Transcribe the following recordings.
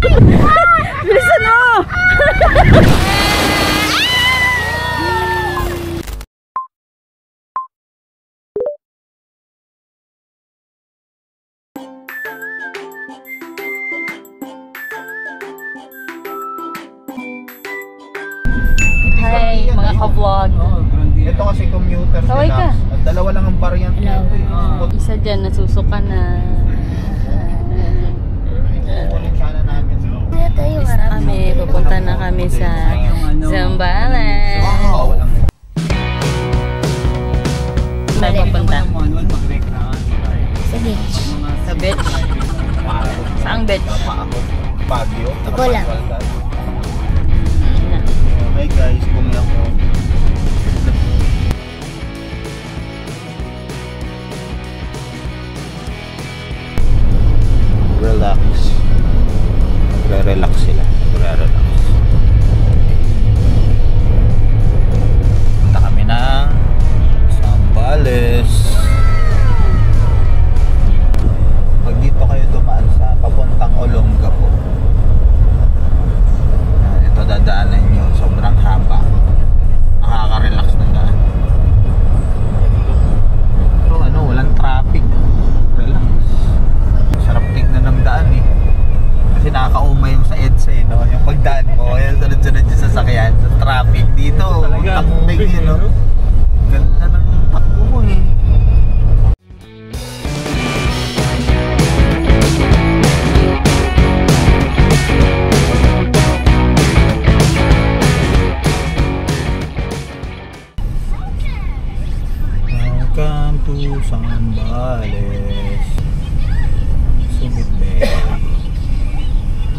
Bilisan mo! Hi, mga ka-vlog. Ito kasi commuter Kaway ka. At dalawa lang ang variant nito eh. Isa dyan, nasusuka na. Kukunin sana namin. Kami, pupunta na kami sa Zambales. Wow! Saan pupunta? Sa beach. Sa beach? Saang beach? Baguio. Ito lang. Okay guys, kung ako. Relax. Nagre-relax sila. Nagre-relax. Punta kami ng Zambales. Pag dito kayo dumaan sa papuntang Olongapo, ito dadaanan nyo. Sobrang haba. Nakaka-relax na daan. Pero ano, walang traffic. Relax. Sarap tingnan ng daan eh. Kasi nakakaumay yung sa EDSA eh, no? Yung pagdaan mo, yung sunod-sunod yung sasakyan sa traffic dito. Takbig eh, no? Ganda ng takbo mo eh. Welcome to Zambales. Summit Bay.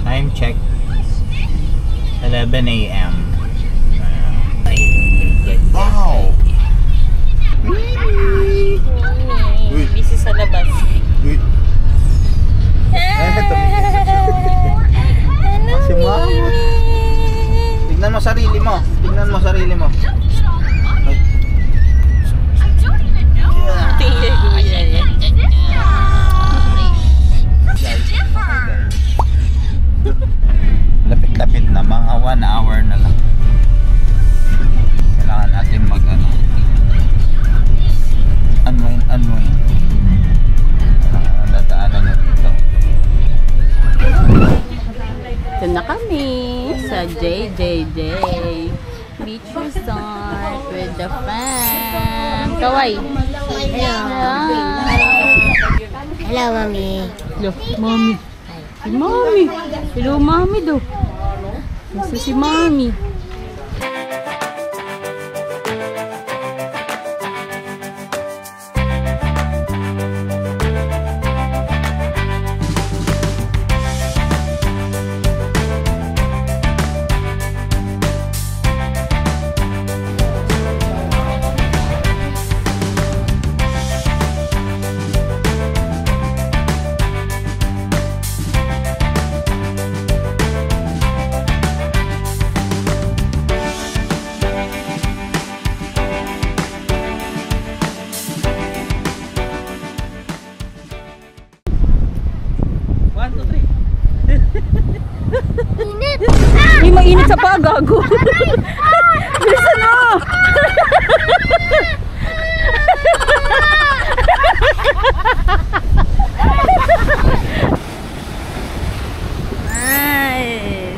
Time check 11 AM. Wow! Busy sa labas. Uy! Si Mama. Tignan mo sarili mo. Tignan mo sarili mo. Tingnan ko yan. Lapit-lapit na, mga 1 hour na lang. Kailangan natin mag-ano, unwind. Dadaanan nyo dito. Ito na kami sa JJJ Beach Resort with the fam. Kaway. Hello, Mami. Hello, Mami. Si Mami. Hello, Mami do. Nasa si Mami. May mainit sa pagago. Bilisan mo! Nice!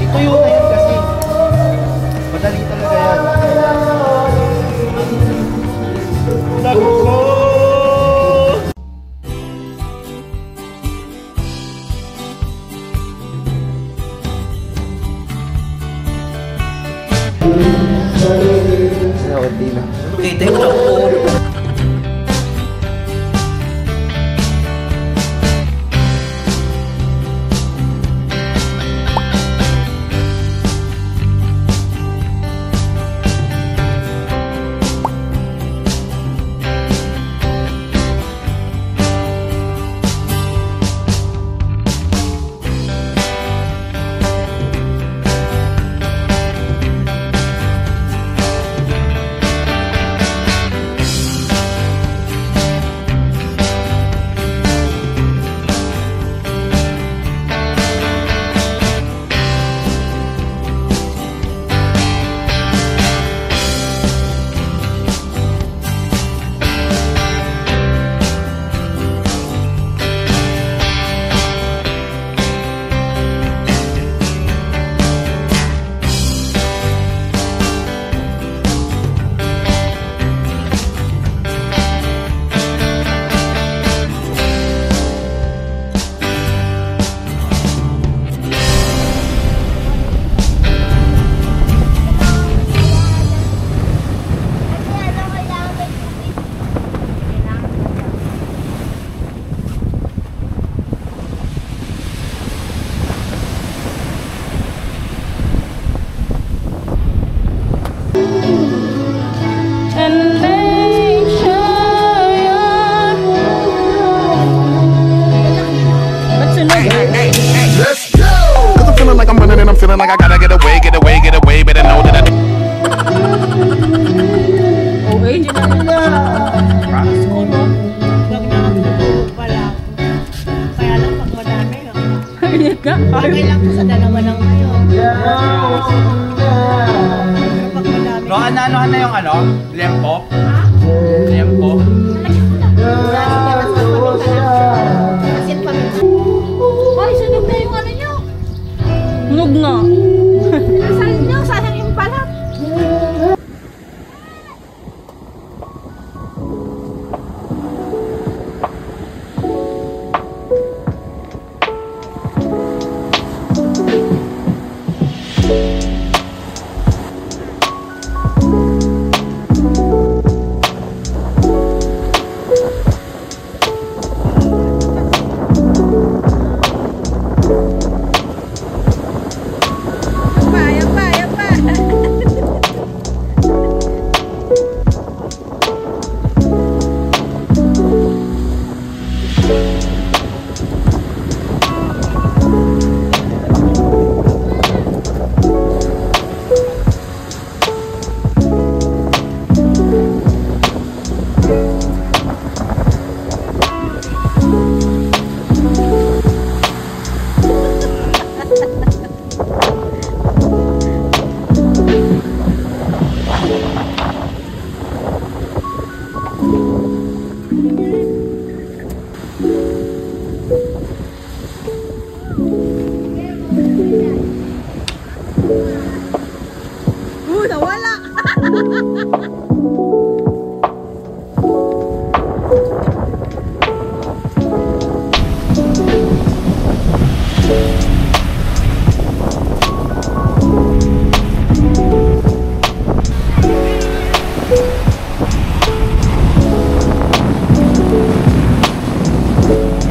Ituyo na yun kasi. Madali talaga yan. Okay, take lang po. Uy, Tapos ko, no? Huwag na natutulog pa lang. Kaya lang pag madami, no? ayun ka. Okay lang po sa dalawa lang ngayon. Pero pag madami, No, ano na yung ano? Lempo? Lempo? Hoy, sunog na yung ano nyo. Ngog nga. Nasaan nyo? Sayang yung balat. Nawala.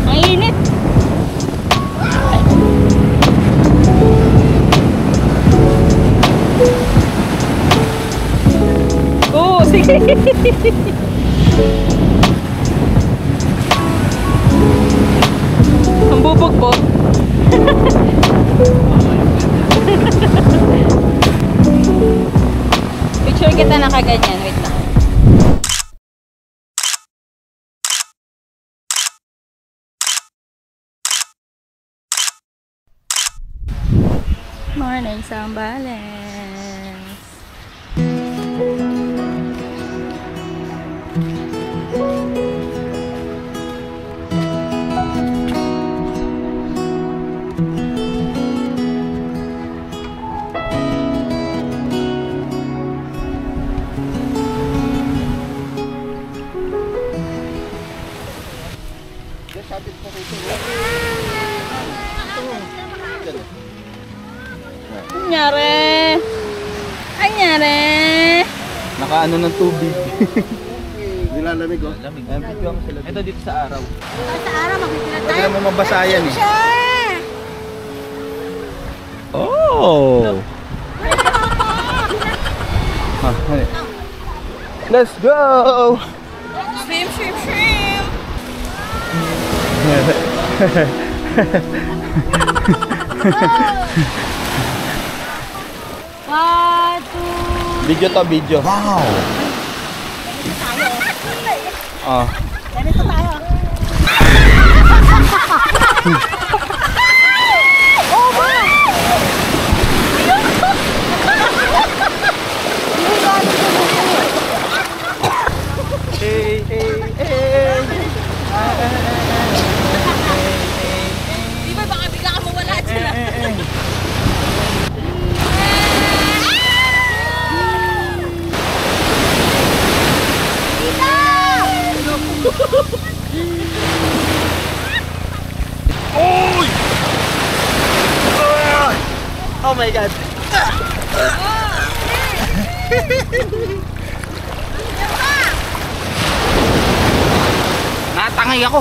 Ang init. Oo, sige. Ang bubog po. Picture kita nakaganyan. Wait lang. Morning, Sambales. Anyari? Anyari? Nakaano ng tubig. Nilalamig oh. Lamig. Ayan, picture mo sila. Ito dito sa araw. Sa araw, magpipila Huwag tayo. mo mabasayan eh. Siya! Oh! Let's go! Swim, swim, swim! Video to, video. Wow! Oh. Ganito tayo. Hey, hey, hey! Di ba baka bigla ka mawala sila? Oy! Oh my God! Natangay ako!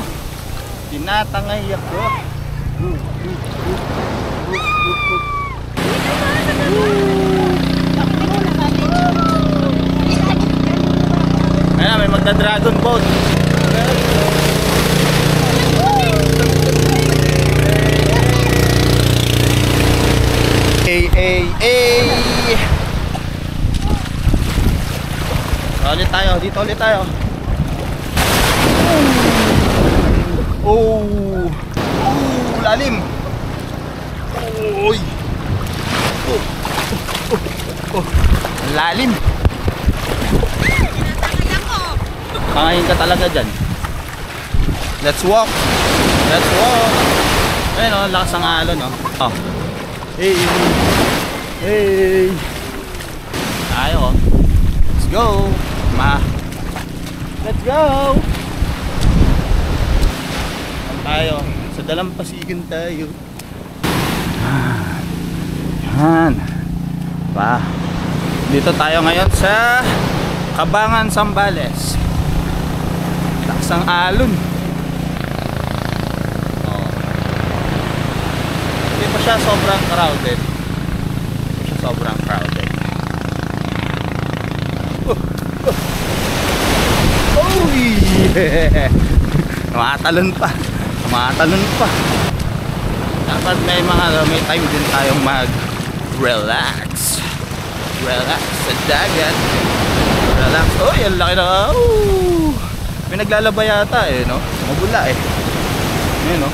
Tinatangay ako! Ayan, may magda-dragon boat! Hey, hey, hey! Ulit tayo, dito ulit tayo. Oh, lalim. Uy. Lalim. Kangayin ka talaga dyan. Let's walk. Let's walk. Ayun o, lakas ang alon o. Oh. Hey. Hey. Tayo o. Let's go. Let's go. Tayo. Sa dalampasigan tayo. Yan. Pa. Dito tayo ngayon sa Cabangan, Zambales. Lakas ang alon. Hindi pa siya sobrang crowded. Uy! Tumatalon pa. Dapat may time din tayong mag-relax. Relax sa dagat. Relax. Oh, yan laki na. May naglalaba yata eh, no? Mabula eh. Yun, no?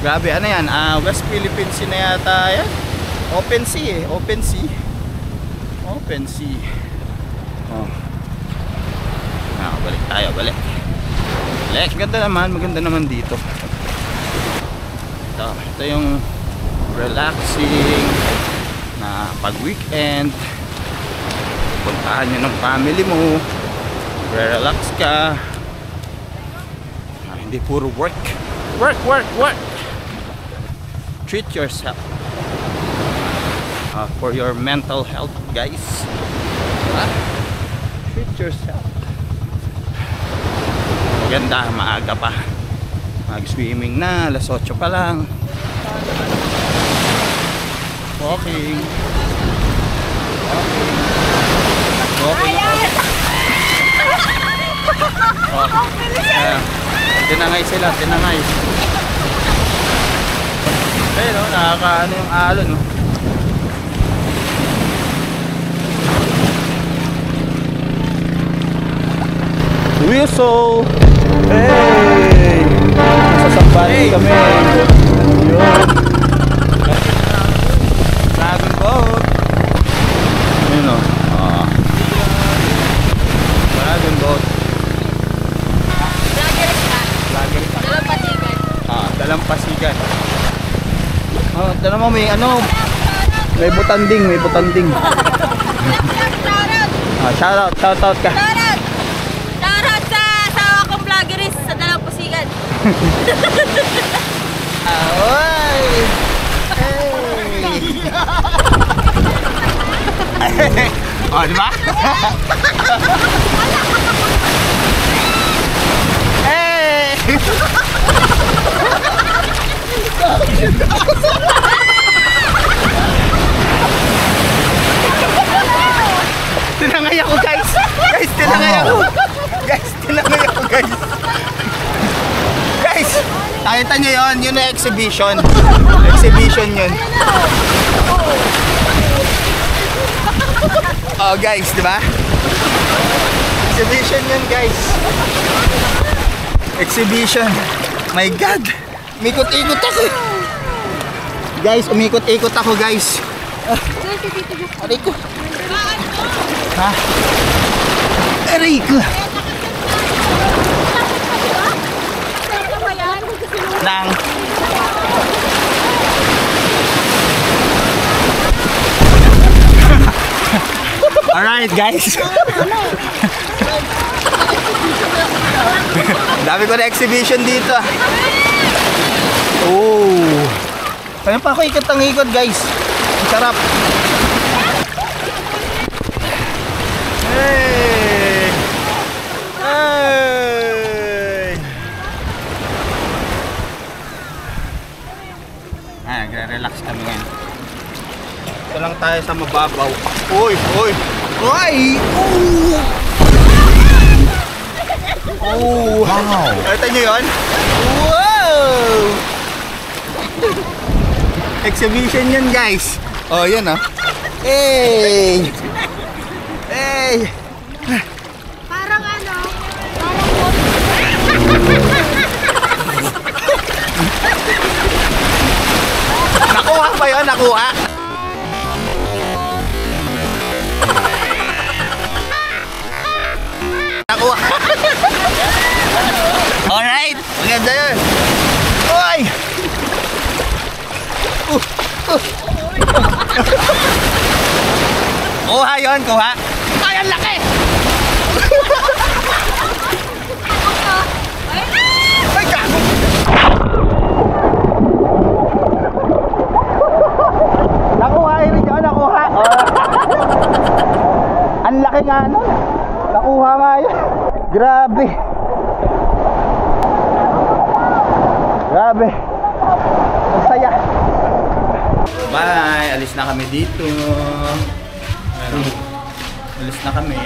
Grabe, ano yan? West Philippine Sea na yata yan. Open sea eh. Open sea. Oh. Balik tayo, balik. Maganda naman dito. Ito yung relaxing na pag-weekend. Puntahan nyo ng family mo. Relax ka. Hindi puro work. Treat yourself. For your mental health, guys. Treat yourself. Maganda, maaga pa. Mag-swimming na, alas 8 pa lang. Walking. Tinangay sila. Pero nakakaano yung alon, no? Whistle! Hey! Sasampahan kami. Yun. Dragon boat. Yun, no? Dragon boat. Dalampasigan. Tala mo may ano? May butanding. Shout out ka. Shoutout sa asawa kong vloggeries sa Dalampasigan. Oy! Hey! Oh, di ba? Hey! Tinangay ako, guys. Guys, nakita nyo yun? Yun na exhibition yun. Oh guys, di ba? Exhibition yun, guys. Exhibition. My God. Umikot-ikot ako. Guys, umikot-ikot ako, guys. Aray ko. Ha? Aray ko. Nang. Alright, guys. Dami ko na exhibition dito. Oh. Kaya pa ako ikot, guys. Ang sarap. Hey. Nagre-relax kami ngayon. Ito lang tayo sa mababaw. Uy! Oh! Wow! Kita nyo yun? Wow! Exhibition yun, guys. Oh, yun, oh. Hey! Nakuha. Nakuha. Alright. Maganda yun. Uy! Kuha yun, kuha. Ay, ang laki! Ay, gago! Nakuha, Eric yun, nakuha. Ang laki nga nun. Nakuha nga yun. Grabe. Grabe. Ang saya. Bye! Alis na kami dito. Alis na kami.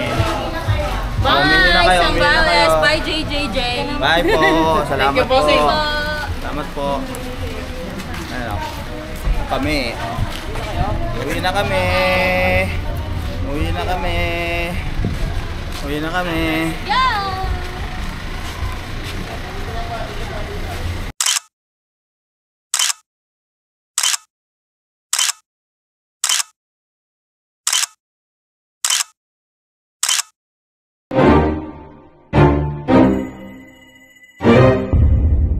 Bye, Sambales. Bye, JJJ. Bye po. Salamat Thank you po, po. Sing. Salamat po. Ano? Kami. Uwi na kami. Uwi na kami. Uwi na kami. Yo!